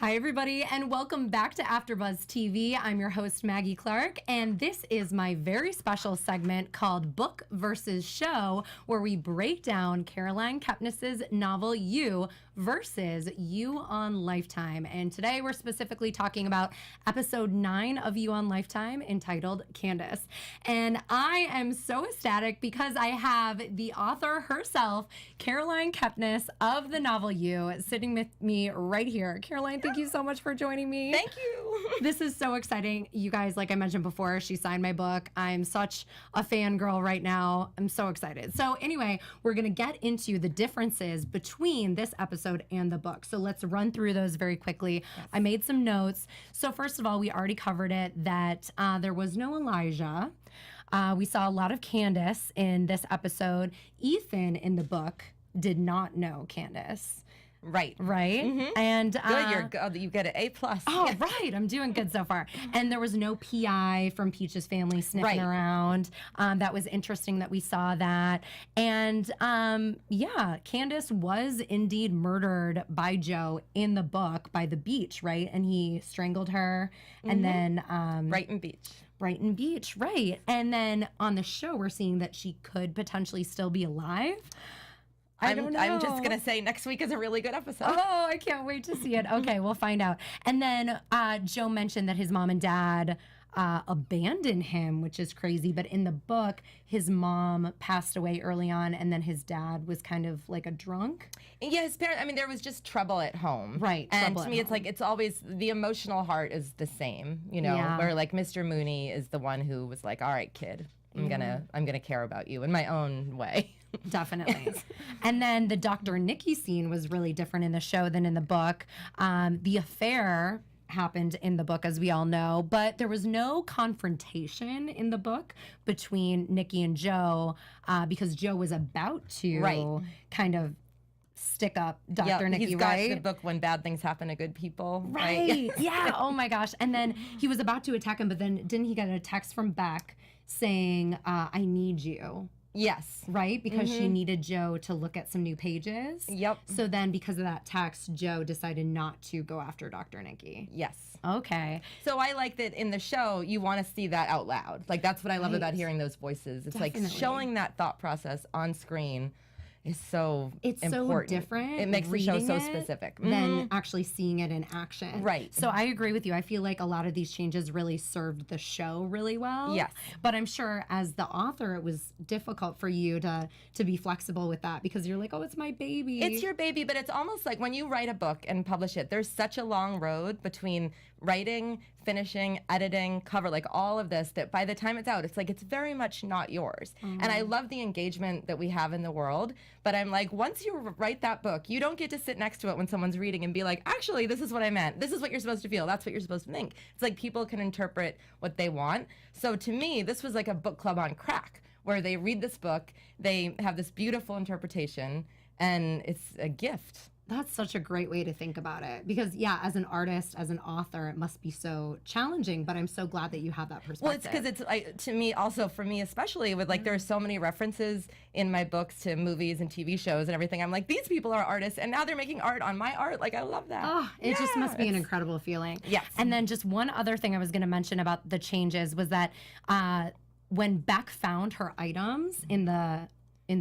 Hi, everybody, and welcome back to Afterbuzz TV. I'm your host, Maggie Clark, and this is my very special segment called Book versus Show, where we break down Caroline Kepnes' novel You versus You on Lifetime. And today we're specifically talking about episode 9 of You on Lifetime, entitled Candace. And I am so ecstatic because I have the author herself, Caroline Kepnes of the novel You, sitting with me right here. Caroline, thank you so much for joining me. Thank you. This is so exciting. You guys, like I mentioned before, she signed my book. I'm such a fangirl right now. I'm so excited. So anyway, we're going to get into the differences between this episode and the book. So let's run through those very quickly. Yes. I made some notes. So first of all, we already covered it that there was no Elijah. We saw a lot of Candice in this episode. Ethan in the book did not know Candice. Right. Mm-hmm. And good, you're good. You get an A+. Oh, yeah. Right. I'm doing good so far. And there was no PI from Peach's family sniffing around. That was interesting that we saw that. And yeah, Candace was indeed murdered by Joe in the book by the beach, right? And he strangled her. And then Brighton Beach. Brighton Beach, right. And then on the show, we're seeing that she could potentially still be alive. I don't know. I'm just going to say next week is a really good episode. Oh, I can't wait to see it. Okay, we'll find out. And then Joe mentioned that his mom and dad abandoned him, which is crazy. But in the book, his mom passed away early on, and then his dad was kind of like a drunk. Yeah, his parents, I mean, there was just trouble at home. Right. And to me, it's like, it's always, the emotional heart is the same, you know, where like Mr. Mooney is the one who was like, all right, kid, I'm gonna care about you in my own way. Definitely. Yes. And then the Dr. Nikki scene was really different in the show than in the book. The affair happened in the book, as we all know, but there was no confrontation in the book between Nikki and Joe because Joe was about to kind of stick up Dr. Nikki, he's got the book When Bad Things Happen to Good People. Right. Yeah. Oh my gosh. And then he was about to attack him, but then didn't he get a text from Beck saying, I need you? Yes. Right? Because she needed Joe to look at some new pages. Yep. So then because of that text, Joe decided not to go after Dr. Nikki. Yes. Okay. So I like that in the show, you want to see that out loud. Like, that's what I love about hearing those voices. It's like showing that thought process on screen is so important. So different. It makes the show so specific. Than actually seeing it in action. Right. So I agree with you. I feel like a lot of these changes really served the show really well. Yes. But I'm sure as the author, it was difficult for you to be flexible with that because you're like, oh, it's my baby. It's your baby, but it's almost like when you write a book and publish it, there's such a long road between writing, finishing, editing, cover, like all of this, that by the time it's out, it's like it's very much not yours. And I love the engagement that we have in the world, but I'm like, once you write that book, you don't get to sit next to it when someone's reading and be like, actually, this is what I meant. This is what you're supposed to feel. That's what you're supposed to think. It's like people can interpret what they want. So to me, this was like a book club on crack, where they read this book, they have this beautiful interpretation, and it's a gift. That's such a great way to think about it because, yeah, as an artist, as an author, it must be so challenging, but I'm so glad that you have that perspective. Well, it's because it's, like, to me, also for me especially, with like there are so many references in my books to movies and TV shows and everything. I'm like, these people are artists, and now they're making art on my art. Like, I love that. Oh, it just must be an incredible feeling. Yes. And then just one other thing I was going to mention about the changes was that when Beck found her items in the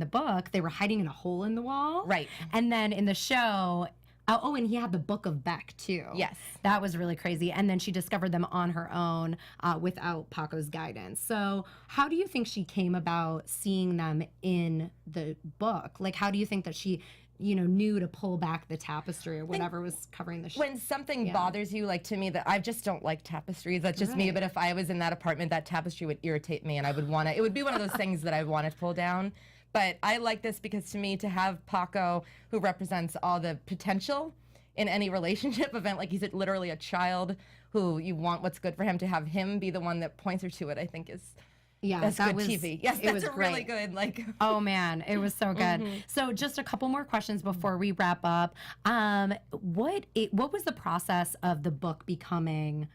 book, they were hiding in a hole in the wall. Right. And then in the show, and he had the book of Beck, too. Yes. That was really crazy. And then she discovered them on her own without Paco's guidance. So how do you think she came about seeing them in the book? Like, how do you think that she knew to pull back the tapestry or whatever was covering the show? When something bothers you, like to me, that I just don't like tapestries. That's just me. But if I was in that apartment, that tapestry would irritate me, and I would want to. It would be one of those things that I want to pull down. But I like this because to me, to have Paco, who represents all the potential in any relationship event, like he's literally a child who you want what's good for him, to have him be the one that points her to it, I think is. Yeah, that's good TV. Yes, that's really good. Like, oh man, it was so good. So, just a couple more questions before we wrap up. What was the process of the book becoming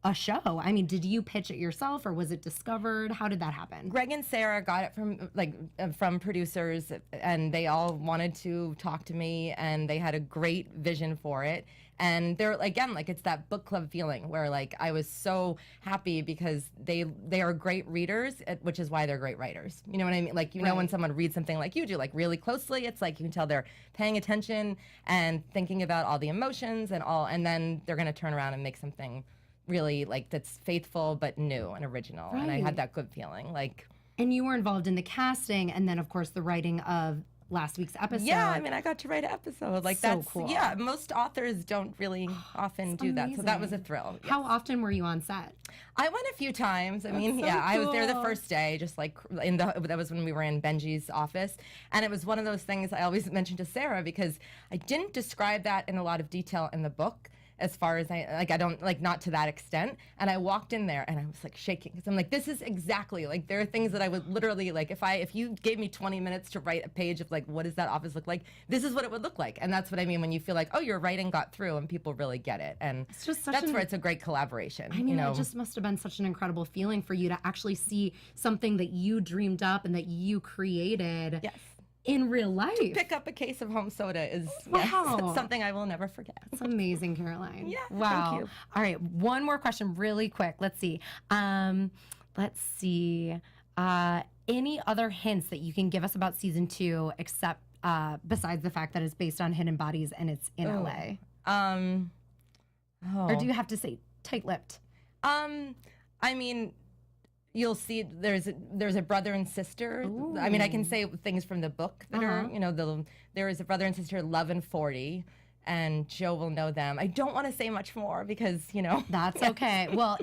a show? I mean, did you pitch it yourself or was it discovered? How did that happen? Greg and Sarah got it from producers, and they all wanted to talk to me, and they had a great vision for it. And they're, again, like, it's that book club feeling where, like, I was so happy because they are great readers, which is why they're great writers. You know what I mean? Like, you know, when someone reads something like you do, like, really closely, it's like you can tell they're paying attention and thinking about all the emotions and then they're going to turn around and make something really, like, that's faithful but new and original. And I had that good feeling, like. And you were involved in the casting and then, of course, the writing of last week's episode. Yeah, I mean, I got to write an episode. Like, so that's cool. Yeah, most authors don't really often do that. So that was a thrill. Yes. How often were you on set? I went a few times. I mean, so I was there the cool. first day, just like that was when we were in Benji's office. And it was one of those things I always mentioned to Sarah because I didn't describe that in a lot of detail in the book. As far as I don't, like, not to that extent. And I walked in there and I was like shaking because I'm like, this is exactly, like, there are things that I would literally, like, if you gave me 20 minutes to write a page of, like, what does that office look like, this is what it would look like. And that's what I mean when you feel like, oh, your writing got through and people really get it. And it's just that's where it's a great collaboration. I mean, it just must have been such an incredible feeling for you to actually see something that you dreamed up and that you created. Yes. In real life. To pick up a case of home soda is something I will never forget. It's amazing, Caroline. Yeah, wow. thank you. All right, one more question really quick. Let's see. Any other hints that you can give us about season 2 except besides the fact that it's based on hidden bodies and it's in LA? Or do you have to say tight-lipped? I mean, you'll see there's a brother and sister. Ooh. I mean, I can say things from the book that are, you know, there is a brother and sister, Love and 40, and Joe will know them. I don't want to say much more because, you know. That's okay. Well,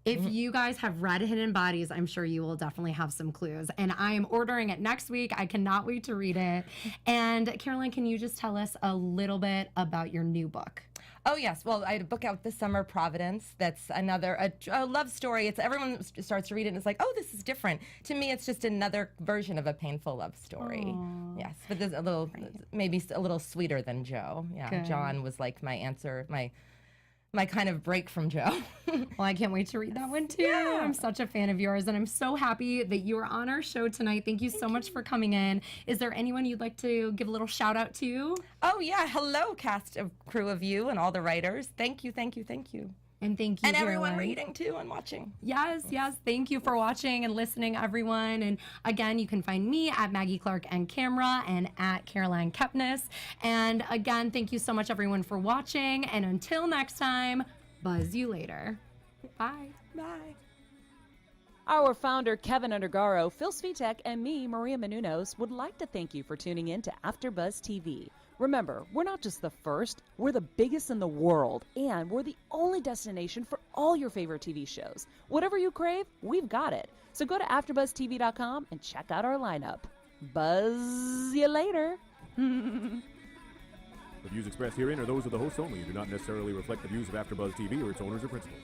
if you guys have read Hidden Bodies, I'm sure you will definitely have some clues. And I am ordering it next week. I cannot wait to read it. And Caroline, can you just tell us a little bit about your new book? Oh, yes. Well, I had a book out this summer, Providence. That's a love story. It's everyone starts to read it and it's like, oh, this is different. To me, it's just another version of a painful love story. Aww. Yes, but there's maybe a little sweeter than Joe. Yeah, Good. John was like my answer, my kind of break from Joe. Well, I can't wait to read that one too. Yeah. I'm such a fan of yours, and I'm so happy that you are on our show tonight. Thank you so much for coming in. Is there anyone you'd like to give a little shout out to? Oh, yeah. Hello, cast of crew of you and all the writers. Thank you, thank you, thank you. And thank you, And everyone Caroline. reading too and watching. Yes. Thank you for watching and listening, everyone. And again, you can find me at Maggie Clark and Camera and at Caroline Kepnes. And again, thank you so much, everyone, for watching. And until next time, buzz you later. Bye. Bye. Our founder, Kevin Undergaro, Phil Svitek, and me, Maria Menounos, would like to thank you for tuning in to Afterbuzz TV. Remember, we're not just the first, we're the biggest in the world, and we're the only destination for all your favorite TV shows. Whatever you crave, we've got it. So go to AfterBuzzTV.com and check out our lineup. Buzz you later. The views expressed herein are those of the hosts only and do not necessarily reflect the views of AfterBuzz TV or its owners or principals.